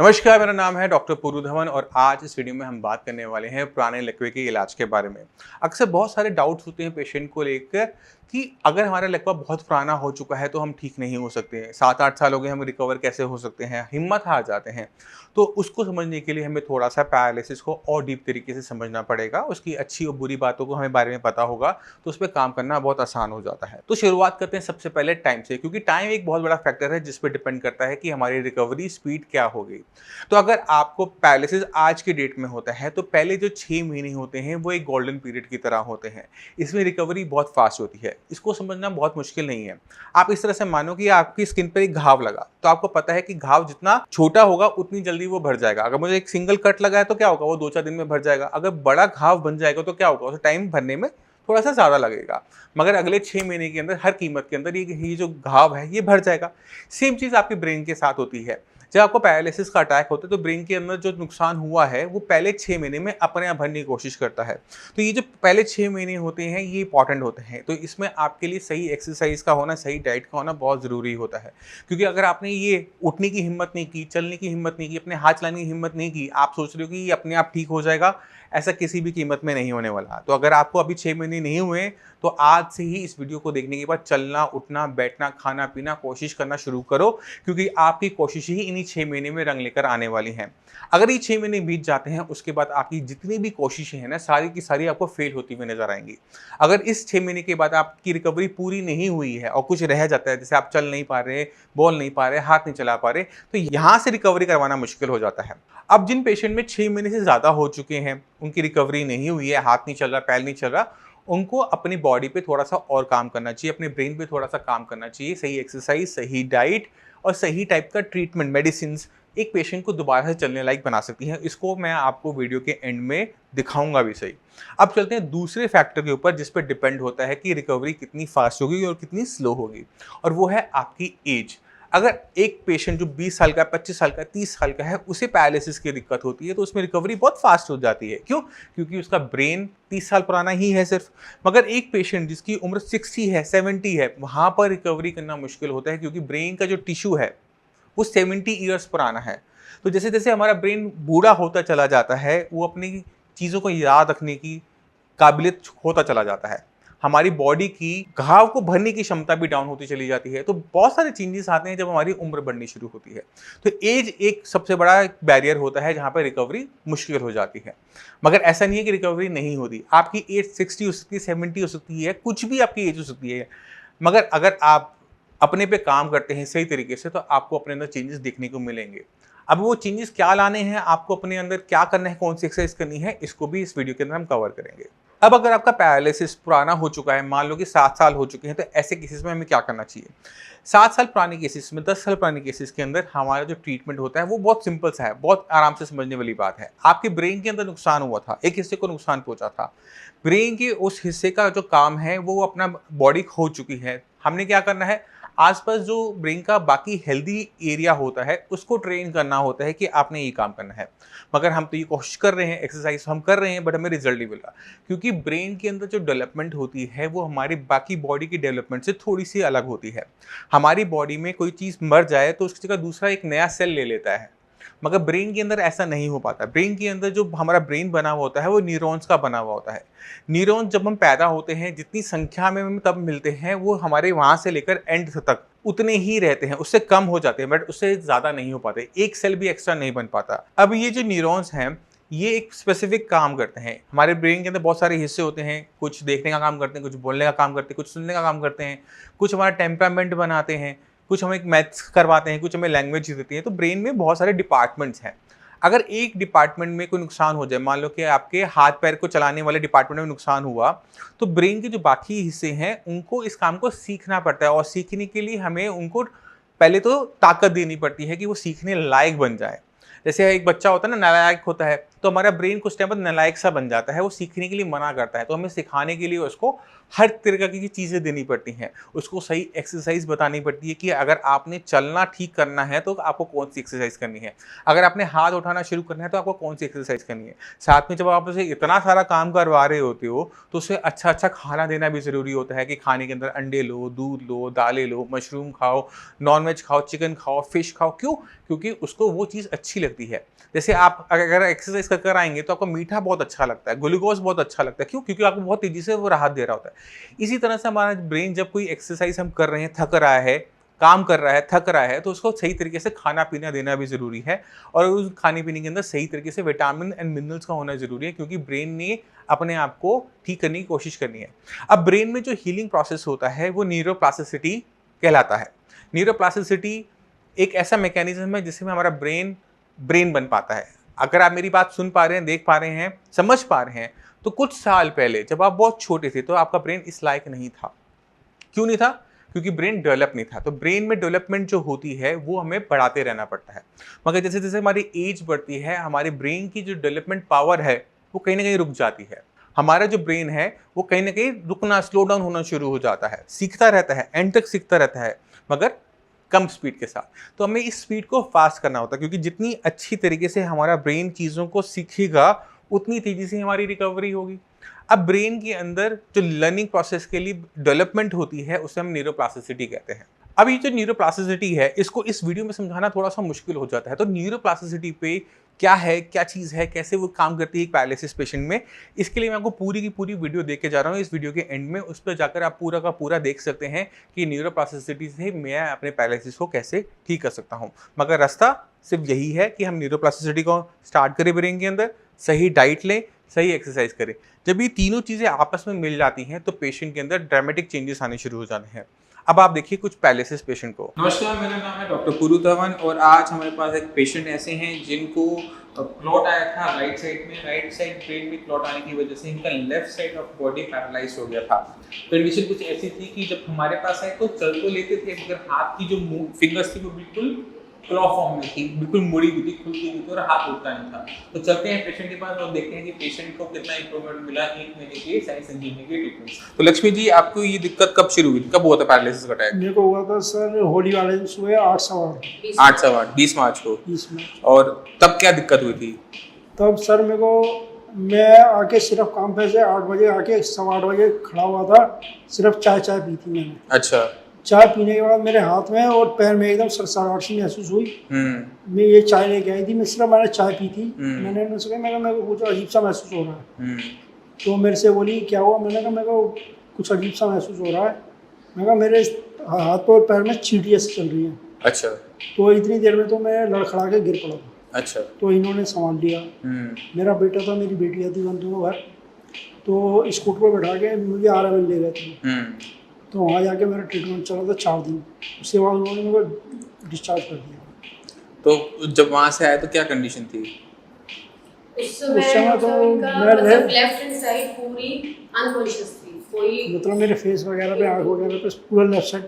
नमस्कार, मेरा नाम है डॉक्टर पूरू धवन और आज इस वीडियो में हम बात करने वाले हैं पुराने लकवे के इलाज के बारे में। अक्सर बहुत सारे डाउट्स होते हैं पेशेंट को लेकर कि अगर हमारा लकवा बहुत पुराना हो चुका है तो हम ठीक नहीं हो सकते हैं। 7-8 साल हो गए, हम रिकवर कैसे हो सकते हैं, हिम्मत हार जाते हैं। तो उसको समझने के लिए हमें थोड़ा-सा पैरालिसिस को और डीप तरीके से समझना पड़ेगा। उसकी अच्छी और बुरी बातों को हमें बारे में पता होगा, तो उस पे काम करना बहुत आसान हो जाता है। तो शुरुआत करते हैं सबसे पहले टाइम से, क्योंकि टाइम एक बहुत बड़ा फैक्टर है जिस पे डिपेंड करता है कि हमारी रिकवरी स्पीड क्या होगी। तो अगर आपको पैरालिसिस आज की डेट में होता है तो पहले जो 6 महीने होते हैं वो एक गोल्डन पीरियड की तरह होते हैं। इसमें रिकवरी बहुत फास्ट होती है। इसको समझना बहुत मुश्किल नहीं है। आप इस तरह से मानो कि आपकी स्किन पर एक घाव लगा, तो आपको पता है कि घाव जितना छोटा होगा उतनी जल्दी वो भर जाएगा। अगर मुझे एक सिंगल कट लगा है तो क्या होगा, वो 2-4 दिन में भर जाएगा। अगर बड़ा घाव बन जाएगा तो क्या होगा, उसे टाइम भरने में थोड़ा सा ज़्यादा लगेगा। मगर अगले 6 महीने के अंदर हर कीमत के अंदर ये जो घाव है ये भर जाएगा। सेम चीज़ आपके ब्रेन के साथ होती है। जब आपको पैरालिसिस का अटैक होता है तो ब्रेन के अंदर जो नुकसान हुआ है वो पहले 6 महीने में अपने आप भरने की कोशिश करता है। तो ये जो पहले 6 महीने होते हैं ये इंपॉर्टेंट होते हैं। तो इसमें आपके लिए सही एक्सरसाइज का होना, सही डाइट का होना बहुत ज़रूरी होता है। क्योंकि अगर आपने ये उठने की हिम्मत नहीं की, चलने की हिम्मत नहीं की, अपने हाथ चलाने की हिम्मत नहीं की, आप सोच रहे हो कि ये अपने आप ठीक हो जाएगा, ऐसा किसी भी कीमत में नहीं होने वाला। तो अगर आपको अभी 6 महीने नहीं हुए तो आज से ही इस वीडियो को देखने के बाद चलना, उठना, बैठना, खाना पीना, कोशिश करना शुरू करो, क्योंकि आपकी कोशिश ही इन्हीं 6 महीने में रंग लेकर आने वाली हैं। अगर ये 6 महीने बीत जाते हैं उसके बाद आपकी जितनी भी कोशिशें हैं ना, सारी की सारी आपको फेल होती हुई नजर आएंगी। अगर इस 6 महीने के बाद आपकी रिकवरी पूरी नहीं हुई है और कुछ रह जाता है, जैसे आप चल नहीं पा रहे, बोल नहीं पा रहे, हाथ नहीं चला पा रहे, तो यहाँ से रिकवरी करवाना मुश्किल हो जाता है। अब जिन पेशेंट में 6 महीने से ज़्यादा हो चुके हैं, उनकी रिकवरी नहीं हुई है, हाथ नहीं चल रहा, पैर नहीं चल रहा, उनको अपनी बॉडी पे थोड़ा-सा और काम करना चाहिए, अपने ब्रेन पे थोड़ा-सा काम करना चाहिए। सही एक्सरसाइज, सही डाइट और सही टाइप का ट्रीटमेंट, मेडिसिन्स एक पेशेंट को दोबारा से चलने लायक बना सकती हैं। इसको मैं आपको वीडियो के एंड में दिखाऊँगा भी सही। अब चलते हैं दूसरे फैक्टर के ऊपर जिस पे डिपेंड होता है कि रिकवरी कितनी फास्ट होगी और कितनी स्लो होगी, और वो है आपकी एज। अगर एक पेशेंट जो 20 साल का, 25 साल का, 30 साल का है, उसे पैरालिसिस की दिक्कत होती है तो उसमें रिकवरी बहुत फास्ट हो जाती है। क्यों? क्योंकि उसका ब्रेन 30 साल पुराना ही है सिर्फ। मगर एक पेशेंट जिसकी उम्र 60 है, 70 है, वहाँ पर रिकवरी करना मुश्किल होता है, क्योंकि ब्रेन का जो टिश्यू है वो 70 ईयर्स पुराना है। तो जैसे-जैसे हमारा ब्रेन बूढ़ा होता चला जाता है, वो अपनी चीज़ों को याद रखने की काबिलियत खोता चला जाता है। हमारी बॉडी की घाव को भरने की क्षमता भी डाउन होती चली जाती है। तो बहुत सारे चेंजेस आते हैं जब हमारी उम्र बढ़नी शुरू होती है। तो एज एक सबसे बड़ा बैरियर होता है जहाँ पर रिकवरी मुश्किल हो जाती है। मगर ऐसा नहीं है कि रिकवरी नहीं होती। आपकी एज 60 हो सकती है, 70 हो सकती है, कुछ भी आपकी एज हो सकती है। मगर अगर आप अपने पे काम करते हैं सही तरीके से तो आपको अपने अंदर चेंजेस देखने को मिलेंगे। अब वो चेंजेस क्या लाने हैं, आपको अपने अंदर क्या करना है, कौन सी एक्सरसाइज करनी है, इसको भी इस वीडियो के अंदर हम कवर करेंगे। अब अगर आपका पैरालिसिस पुराना हो चुका है, मान लो कि 7 साल हो चुके हैं, तो ऐसे केसेस में हमें क्या करना चाहिए? 7 साल पुराने केसेस में, 10 साल पुराने केसेस के अंदर हमारा जो ट्रीटमेंट होता है वो बहुत सिंपल सा है, बहुत आराम से समझने वाली बात है। आपके ब्रेन के अंदर नुकसान हुआ था, एक हिस्से को नुकसान पहुंचा था। ब्रेन के उस हिस्से का जो काम है वो अपना बॉडी खो चुकी है। हमने क्या करना है, आसपास जो ब्रेन का बाकी हेल्दी एरिया होता है उसको ट्रेन करना होता है कि आपने ये काम करना है। मगर हम तो ये कोशिश कर रहे हैं, एक्सरसाइज हम कर रहे हैं, बट हमें रिजल्ट नहीं मिल रहा, क्योंकि ब्रेन के अंदर जो डेवलपमेंट होती है वो हमारी बाकी बॉडी की डेवलपमेंट से थोड़ी सी अलग होती है। हमारी बॉडी में कोई चीज़ मर जाए तो उसकी जगह दूसरा एक नया सेल ले लेता है, मगर ब्रेन के अंदर ऐसा नहीं हो पाता। ब्रेन के अंदर जो हमारा ब्रेन बना हुआ होता है वो न्यूरॉन्स का बना हुआ होता है। न्यूरॉन्स जब हम पैदा होते हैं, जितनी संख्या में हम तब मिलते हैं, वो हमारे वहाँ से लेकर एंड तक उतने ही रहते हैं, उससे कम हो जाते हैं, बट उससे ज़्यादा नहीं हो पाते। एक सेल भी एक्स्ट्रा नहीं बन पाता। अब ये जो न्यूरॉन्स हैं ये एक स्पेसिफिक काम करते हैं। हमारे ब्रेन के अंदर बहुत सारे हिस्से होते हैं, कुछ देखने का काम करते हैं, कुछ बोलने का काम करते हैं, कुछ सुनने का काम करते हैं, कुछ हमारा टेम्परामेंट बनाते हैं, कुछ हमें मैथ्स करवाते हैं, कुछ हमें लैंग्वेज देती है। तो ब्रेन में बहुत सारे डिपार्टमेंट्स हैं। अगर एक डिपार्टमेंट में कोई नुकसान हो जाए, मान लो कि आपके हाथ पैर को चलाने वाले डिपार्टमेंट में नुकसान हुआ, तो ब्रेन के जो बाकी हिस्से हैं उनको इस काम को सीखना पड़ता है, और सीखने के लिए हमें उनको पहले तो ताकत देनी पड़ती है कि वो सीखने लायक बन जाए। जैसे एक बच्चा होता है ना, नालायक होता है, तो हमारा ब्रेन कुछ टाइम बाद नालायक सा बन जाता है, वो सीखने के लिए मना करता है। तो हमें सिखाने के लिए उसको हर तरीके की चीज़ें देनी पड़ती हैं, उसको सही एक्सरसाइज बतानी पड़ती है कि अगर आपने चलना ठीक करना है तो आपको कौन सी एक्सरसाइज करनी है, अगर आपने हाथ उठाना शुरू करना है तो आपको कौन सी एक्सरसाइज करनी है। साथ में जब आप उसे इतना सारा काम करवा रहे होते हो तो उसे अच्छा अच्छा खाना देना भी ज़रूरी होता है कि खाने के अंदर अंडे लो, दूध लो, दालें लो, मशरूम खाओ, नॉन वेज खाओ, चिकन खाओ, फिश खाओ। क्यों? क्योंकि उसको वो चीज़ अच्छी लगती है। जैसे आप अगर एक्सरसाइज कर कर आएंगे तो आपको मीठा बहुत अच्छा लगता है, ग्लूकोज बहुत अच्छा लगता है। क्यों? क्योंकि आपको बहुत तेजी से वो राहत दे रहा होता है। इसी तरह से हमारा ब्रेन जब कोई एक्सरसाइज हम कर रहे हैं, थक रहा है, काम कर रहा है, थक रहा है, तो उसको सही तरीके से खाना पीना देना भी ज़रूरी है और उस खाने पीने के अंदर सही तरीके से विटामिन एंड मिनरल्स का होना ज़रूरी है, क्योंकि ब्रेन ने अपने आप को ठीक करने की कोशिश करनी है। अब ब्रेन में जो हीलिंग प्रोसेस होता है वो न्यूरोप्लास्टिसिटी कहलाता है। न्यूरोप्लास्टिसिटी एक ऐसा मैकेनिज्म है जिसमें हमारा ब्रेन बन पाता है। अगर आप मेरी बात सुन पा रहे हैं, देख पा रहे हैं, समझ पा रहे हैं, तो कुछ साल पहले जब आप बहुत छोटे थे तो आपका ब्रेन इस लायक नहीं था। क्यों नहीं था? क्योंकि ब्रेन डेवलप नहीं था। तो ब्रेन में डेवलपमेंट जो होती है वो हमें बढ़ाते रहना पड़ता है, मगर जैसे जैसे हमारी एज बढ़ती है हमारे ब्रेन की जो डेवलपमेंट पावर है वो कहीं ना कहीं रुक जाती है। हमारा जो ब्रेन है वो कहीं ना कहीं रुकना, स्लो डाउन होना शुरू हो जाता है, सीखता रहता है, एंड तक सीखता रहता है, मगर कम स्पीड के साथ। तो हमें इस स्पीड को फास्ट करना होता है, क्योंकि जितनी अच्छी तरीके से हमारा ब्रेन चीज़ों को सीखेगा उतनी तेज़ी से हमारी रिकवरी होगी। अब ब्रेन के अंदर जो लर्निंग प्रोसेस के लिए डेवलपमेंट होती है उसे हम न्यूरोप्लास्टिसिटी कहते हैं। अब ये जो न्यूरोप्लास्टिसिटी है इसको इस वीडियो में समझाना थोड़ा सा मुश्किल हो जाता है। तो न्यूरोप्लास्टिसिटी पे क्या है, क्या चीज़ है, कैसे वो काम करती है एक पैरालिसिस पेशेंट में, इसके लिए मैं आपको पूरी की पूरी वीडियो देख के जा रहा हूँ। इस वीडियो के एंड में उस पर जाकर आप पूरा का पूरा देख सकते हैं कि न्यूरोप्लास्टिसिटी से मैं अपने पैरालिसिस को कैसे ठीक कर सकता हूँ। मगर रास्ता सिर्फ यही है कि हम न्यूरोप्लास्टिसिटी को स्टार्ट करें ब्रेन के अंदर, सही डाइट लें, सही एक्सरसाइज करें। जब ये तीनों चीज़ें आपस में मिल जाती हैं तो पेशेंट के अंदर ड्रामेटिक चेंजेस आने शुरू हो जाते हैं। अब आप देखिए कुछ पैरालिसिस पेशेंट को। नमस्कार, मेरा नाम है डॉक्टर पुरु धवन और आज हमारे पास एक पेशेंट ऐसे हैं जिनको क्लॉट आया था राइट साइड में, राइट साइड ब्रेन में क्लॉट आने की वजह से इनका left side of body paralyse हो गया था। कंडीशन कुछ ऐसी थी कि जब हमारे पास आए तो चल तो लेते थे मगर हाथ की जो फिंगर्स थी वो बिल्कुल क्लॉ फॉर्म में थी, बिल्कुल मुड़ी हुई थी, खुलती हुई थी और हाथ उठता नहीं था। तो चलते हैं पेशेंट के पास और देखते हैं कि पेशेंट को कितना इंप्रूवमेंट मिला 1 महीने के साइंस संजीवनी के ट्रीटमेंट। तो लक्ष्मी जी, आपको ये दिक्कत कब शुरू हुई, कब हुआ था पैरालिसिस का अटैक? मेरे को हुआ था सर होली वाले दिन सुबह 8:15 8 20 मार्च को। 20 में। और तब क्या दिक्कत हुई थी? तब सर मैं आके सिर्फ काम पे से 8 बजे आके 8:15 बजे खड़ा हुआ था, सिर्फ चाय पी थी मैंने। अच्छा। चाय पीने के बाद मेरे हाथ में और पैर में एकदम सरसराहट सी महसूस हुई। मैं ये चाय लेके आई थी, मैंने चाय पी थी। मैंने उनसे कहा मेरे को कुछ अजीब सा महसूस हो रहा है। तो मेरे से बोली क्या हुआ? मैंने कहा मेरे को कुछ अजीब सा महसूस हो रहा है। मैंने कहा मेरे हाथ और पैर में चींटियाँ चल रही हैं। अच्छा। तो इतनी देर में तो मैं लड़खड़ा के गिर पड़ा था। अच्छा। तो इन्होंने संभाल लिया। मेरा बेटा था, मेरी बेटियाँ थी, दोनों घर। तो स्कूटर पर बैठा के मुझे RML ले गए थे। तो वहाँ जाके मेरा ट्रीटमेंट चला था 4 दिन। उसके बाद उन्होंने मेरे को डिस्चार्ज कर दिया। तो जब वहाँ से आए तो क्या कंडीशन थी? उस समय तो मैं लेफ्ट हैंड साइड पूरी अनकॉन्शियस थी, कोई मतलब मेरे फेस वगैरह पे, आँख वगैरह पे पूरा लेफ्ट साइड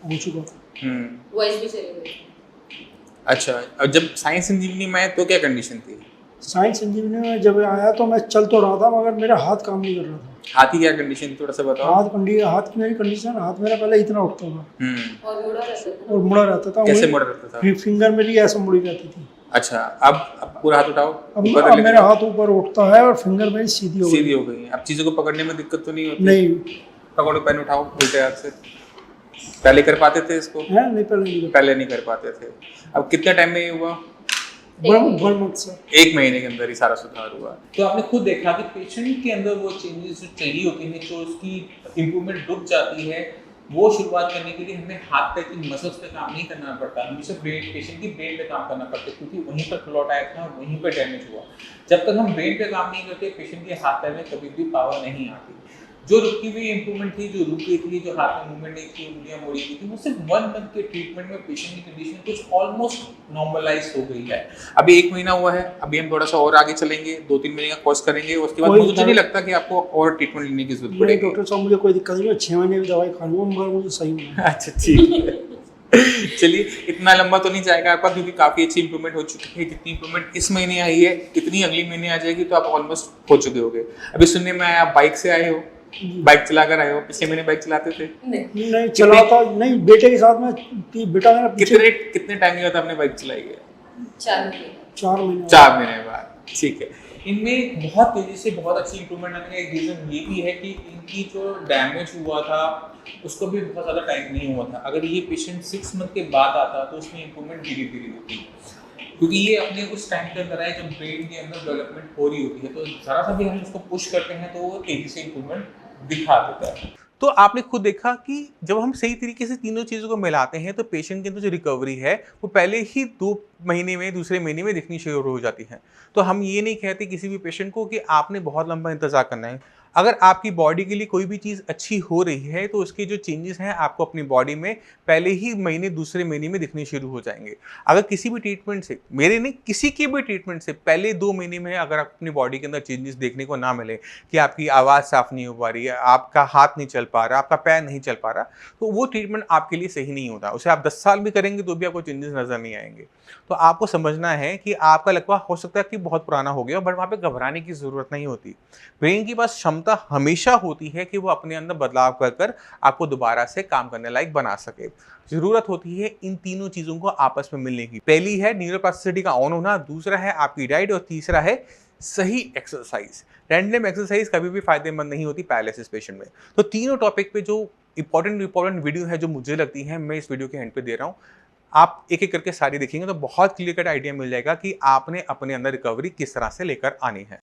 हो चुका था। वॉइस भी चली गई। अच्छा, और जब साइंस संजीवनी में आए तो क्या कंडीशन थी? साइंस संजीवनी में जब आया तो मैं चल तो रहा था मगर मेरा हाथ काम नहीं कर रहा था। हाथ की क्या कंडीशन थोड़ा सा बताओ? हाथ की मेरी कंडीशन, हाथ मेरा पहले इतना उठता था और मुड़ा रहता था। कैसे मुड़ा रहता था? फिंगर मेरी ऐसे मुड़ी रहती थी। अच्छा, अब पूरा हाथ उठाओ। अब मेरा हाथ ऊपर उठता है और फिंगर मेरी सीधी हो गई। अब चीजों को पकड़ने में दिक्कत तो नहीं होती? नहीं। पकड़ो, पेन उठाओ उल्टे हाथ से। पहले कर पाते थे इसको? नहीं, पहले नहीं कर पाते थे। अब कितने टाइम में ये हुआ? 1 महीने के अंदर ही सारा सुधार हुआ। तो आपने खुद देखा कि पेशेंट के अंदर वो चेंजेस जो चाहिए होती हैं, जो उसकी इम्प्रूवमेंट रुक जाती है, वो शुरुआत करने के लिए हमें हाथ पैर की मसल्स पे काम नहीं करना पड़ता, हमें सिर्फ पेशेंट की ब्रेन पे काम करना पड़ता है, क्योंकि वहीं पर क्लॉट आया था, वहीं पर डैमेज हुआ। जब तक हम ब्रेन पे काम नहीं करते पेशेंट के हाथ पैर में कभी भी पावर नहीं आती। जो रुकी हुई इंप्रूवमेंट थी, जो रुक गई थी, जो हाथ में मूवमेंट नहीं थी, उंगलियां मोड़ी गई थी, वो सिर्फ 1 मंथ के ट्रीटमेंट में पेशेंट की कंडीशन कुछ ऑलमोस्ट नॉर्मलाइज हो गई है। अभी 1 महीना हुआ है, अभी हम थोड़ा सा और आगे चलेंगे, 2-3 महीने का कोर्स करेंगे, उसके बाद मुझे नहीं लगता कि आपको और ट्रीटमेंट लेने की जरूरत पड़ेगी। डॉक्टर साहब मुझे कोई दिक्कत नहीं है, 6 महीने की दवाई खा लूंगा मगर मुझे सही होना है। अच्छा, ठीक है। चलिए, इतना लंबा तो नहीं जाएगा आपका, क्योंकि काफ़ी अच्छी इंप्रूवमेंट हो चुकी है। जितनी इंप्रूवमेंट इस महीने आई है इतनी अगले महीने आ जाएगी, तो आप ऑलमोस्ट हो चुके होगे। अभी सुनने में आया आप बाइक से आए हो, बाइक चलाकर आए हो। पिछले महीने बाइक चलाते थे? नहीं चलाता नहीं, बेटे के साथ में। बेटा मेरा पीछे। कितने टाइम के बाद आपने बाइक चलाई है? 4 महीने। 4 महीने बाद, ठीक है। इनमें बहुत तेजी से बहुत अच्छी इंप्रूवमेंट आने का एक रीज़न ये भी है कि इनकी जो डैमेज हुआ था उसको भी बहुत ज़्यादा टाइम नहीं हुआ था। अगर ये पेशेंट 6 मंथ के बाद आता तो उसमें इंप्रूवमेंट धीरे धीरे होती, क्योंकि ये अपने उस टाइम के अंदर है जब ब्रेन के अंदर डेवलपमेंट हो रही होती है, तो ज़रा सा भी हम उसको पुश करते हैं तो वो तेजी से इंप्रूवमेंट दिखा देता है। तो आपने खुद देखा कि जब हम सही तरीके से तीनों चीज़ों को मिलाते हैं तो पेशेंट के अंदर जो रिकवरी है वो पहले ही 2 महीने में, दूसरे महीने में दिखनी शुरू हो जाती है। तो हम ये नहीं कहते किसी भी पेशेंट को कि आपने बहुत लंबा इंतज़ार करना है। अगर आपकी बॉडी के लिए कोई भी चीज़ अच्छी हो रही है तो उसके जो चेंजेस हैं आपको अपनी बॉडी में पहले ही महीने, दूसरे महीने में दिखने शुरू हो जाएंगे। अगर किसी भी ट्रीटमेंट से, मेरे नहीं किसी के भी ट्रीटमेंट से पहले 2 महीने में अगर आप अपनी बॉडी के अंदर चेंजेस देखने को ना मिले कि आपकी आवाज़ साफ नहीं हो पा रही है, आपका हाथ नहीं चल पा रहा, आपका पैर नहीं चल पा रहा, तो वो ट्रीटमेंट आपके लिए सही नहीं होता। उसे आप 10 साल भी करेंगे तो भी आपको चेंजेस नज़र नहीं आएंगे। तो आपको समझना है कि आपका लकवा हो सकता है कि बहुत पुराना हो गया, बट वहाँ पे घबराने की ज़रूरत नहीं होती। ब्रेन के पास क्षमता हमेशा होती है कि वो अपने अंदर बदलाव कर कर आपको दोबारा से काम करने लायक बना सके। ज़रूरत होती है इन तीनों चीज़ों को आपस में मिलने की। पहली है न्यूरोप्लास्टिसिटी का ऑन होना, दूसरा है आपकी डाइट और तीसरा है सही एक्सरसाइज। रैंडम एक्सरसाइज कभी भी फायदेमंद नहीं होती पैरालिसिस पेशेंट में। तो तीनों टॉपिक पे जो इंपॉर्टेंट वीडियो है जो मुझे लगती है, मैं इस वीडियो के एंड पे दे रहा हूँ। आप एक-एक करके सारी देखेंगे तो बहुत क्लियर कट आइडिया मिल जाएगा कि आपने अपने अंदर रिकवरी किस तरह से लेकर आनी है।